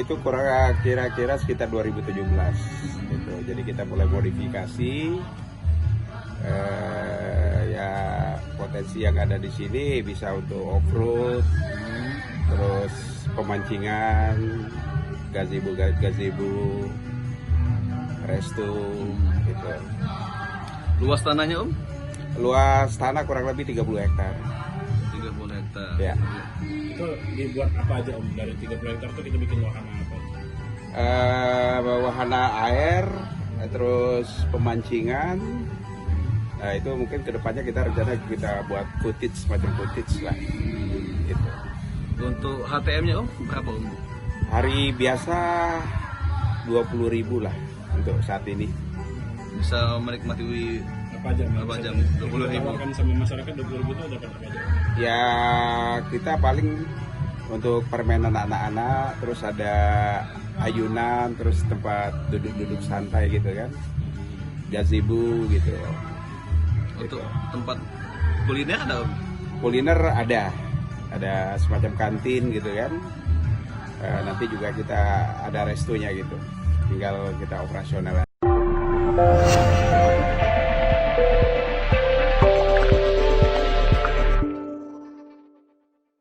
itu kurang kira-kira sekitar 2017 gitu. Jadi kita mulai modifikasi ya potensi yang ada di sini bisa untuk off-road, terus pemancingan, gazebo, resto gitu. Luas tanahnya Om? Luas tanah kurang lebih 30 hektar. 30 hektar. Ya. Itu dibuat apa aja Om? Dari 30 hektar itu kita bikin wahana apa? Wahana air, terus pemancingan. Nah, itu mungkin kedepannya kita rencana kita buat cottage, semacam cottage lah. Gitu. Untuk HTM-nya Om berapa Om? Hari biasa 20.000 lah untuk saat ini. Bisa menikmati Apa aja? berapa jam? 20.000. Tawarkan sama masyarakat 20.000 itu dapat apa aja? Ya kita paling untuk permainan anak-anak, terus ada ayunan, terus tempat duduk-duduk santai gitu kan, gazebo gitu. Untuk tempat kuliner ada Om? Kuliner ada semacam kantin gitu kan. Nanti juga kita ada restonya gitu, tinggal kita operasional.